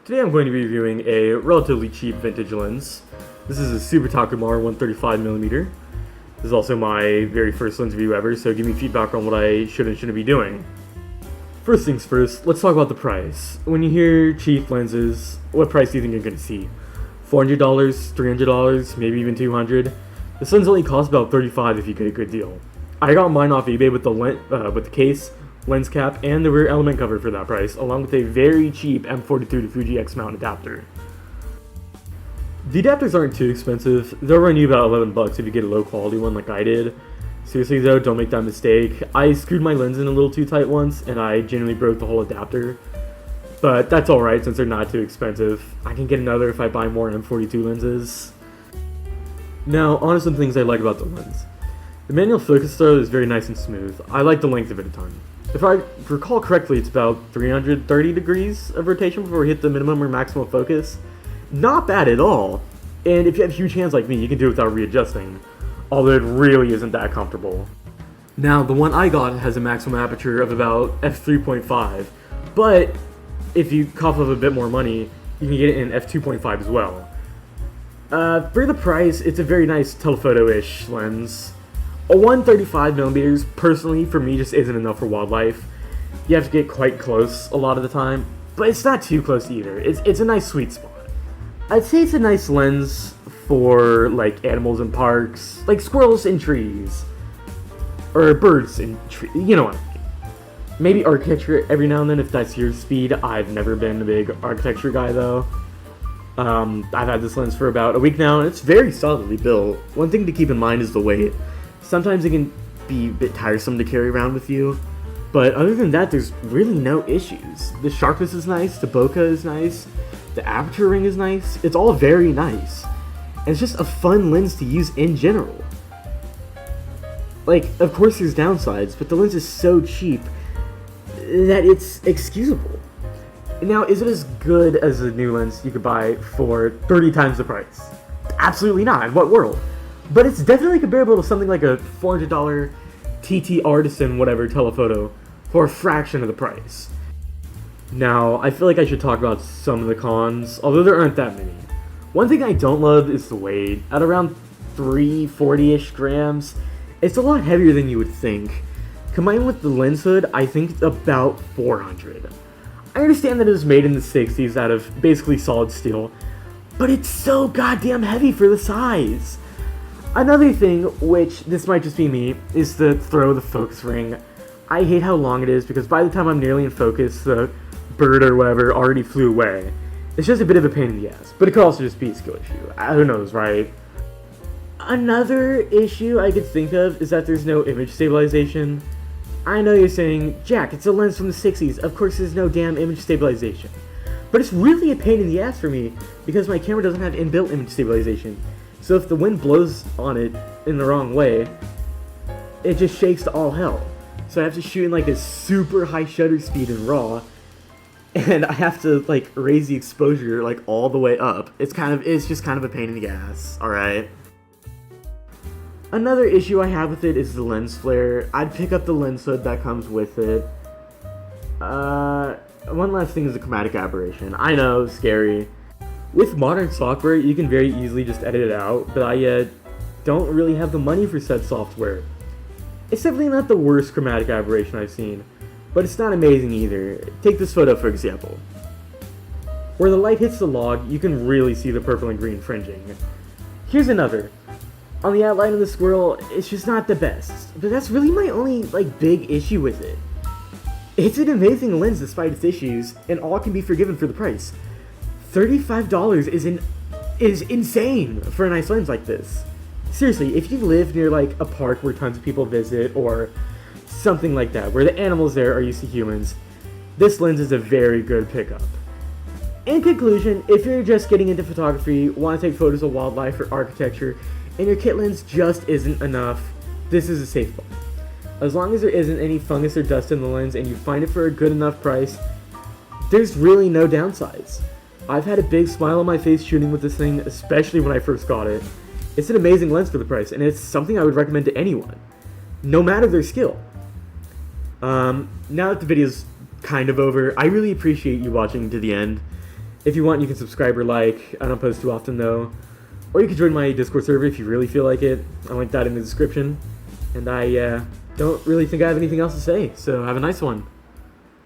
Today I'm going to be reviewing a relatively cheap vintage lens. This is a Super Takumar 135mm. This is also my very first lens review ever, so give me feedback on what I should and shouldn't be doing. First things first, let's talk about the price. When you hear cheap lenses, what price do you think you're going to see? $400, $300, maybe even $200? This lens only costs about $35 if you get a good deal. I got mine off eBay with the case, lens cap, and the rear element cover for that price, along with a very cheap M42 to Fuji X mount adapter. The adapters aren't too expensive. They'll run you about $11 if you get a low quality one like I did. Seriously though, don't make that mistake. I screwed my lens in a little too tight once, and I genuinely broke the whole adapter. But that's alright since they're not too expensive. I can get another if I buy more M42 lenses. Now, on to some things I like about the lens. The manual focus throw is very nice and smooth. I like the length of it a ton. If I recall correctly, it's about 330 degrees of rotation before we hit the minimum or maximum focus. Not bad at all. And if you have huge hands like me, you can do it without readjusting. Although it really isn't that comfortable. Now, the one I got has a maximum aperture of about f3.5. But if you cough up a bit more money, you can get it in f2.5 as well. For the price, it's a very nice telephoto-ish lens. A 135mm, personally, for me, just isn't enough for wildlife. You have to get quite close a lot of the time, but it's not too close either. It's a nice sweet spot. I'd say it's a nice lens for, like, animals in parks, like squirrels in trees, or birds in trees, you know what I mean. Maybe architecture every now and then if that's your speed. I've never been a big architecture guy, though. I've had this lens for about a week now, and it's very solidly built. One thing to keep in mind is the weight. Sometimes it can be a bit tiresome to carry around with you, but other than that, there's really no issues. The sharpness is nice, the bokeh is nice, the aperture ring is nice. It's all very nice, and it's just a fun lens to use in general. Like, of course there's downsides, but the lens is so cheap that it's excusable. Now, is it as good as a new lens you could buy for 30 times the price? Absolutely not. In what world? But it's definitely comparable to something like a $400 TT Artisan whatever telephoto for a fraction of the price. Now, I feel like I should talk about some of the cons, although there aren't that many. One thing I don't love is the weight. At around 340-ish grams, it's a lot heavier than you would think. Combined with the lens hood, I think it's about 400. I understand that it was made in the 60s out of basically solid steel, but it's so goddamn heavy for the size. Another thing, which this might just be me, is the throw the focus ring. I hate how long it is because by the time I'm nearly in focus, the bird or whatever already flew away. It's just a bit of a pain in the ass, but it could also just be a skill issue. Who knows, right? Another issue I could think of is that there's no image stabilization. I know you're saying, Jack, it's a lens from the 60s, of course there's no damn image stabilization. But it's really a pain in the ass for me because my camera doesn't have inbuilt image stabilization. So if the wind blows on it in the wrong way, it just shakes to all hell. So I have to shoot in like a super high shutter speed in RAW, and I have to like raise the exposure like all the way up. It's just kind of a pain in the ass, alright? Another issue I have with it is the lens flare. I'd pick up the lens hood that comes with it. One last thing is the chromatic aberration. I know, scary. With modern software, you can very easily just edit it out, but I don't really have the money for said software. It's definitely not the worst chromatic aberration I've seen, but it's not amazing either. Take this photo for example. Where the light hits the log, you can really see the purple and green fringing. Here's another. On the outline of the squirrel, it's just not the best, but that's really my only big issue with it. It's an amazing lens despite its issues, and all can be forgiven for the price. $35 is insane for a nice lens like this. Seriously, if you live near a park where tons of people visit or something like that, where the animals there are used to humans, this lens is a very good pickup. In conclusion, if you're just getting into photography, want to take photos of wildlife or architecture, and your kit lens just isn't enough, this is a safe buy. As long as there isn't any fungus or dust in the lens and you find it for a good enough price, there's really no downsides. I've had a big smile on my face shooting with this thing, especially when I first got it. It's an amazing lens for the price, and it's something I would recommend to anyone, no matter their skill. Now that the video's kind of over, I really appreciate you watching to the end. If you want, you can subscribe or like. I don't post too often though. Or you can join my Discord server if you really feel like it. I'll link that in the description. And I don't really think I have anything else to say, so have a nice one.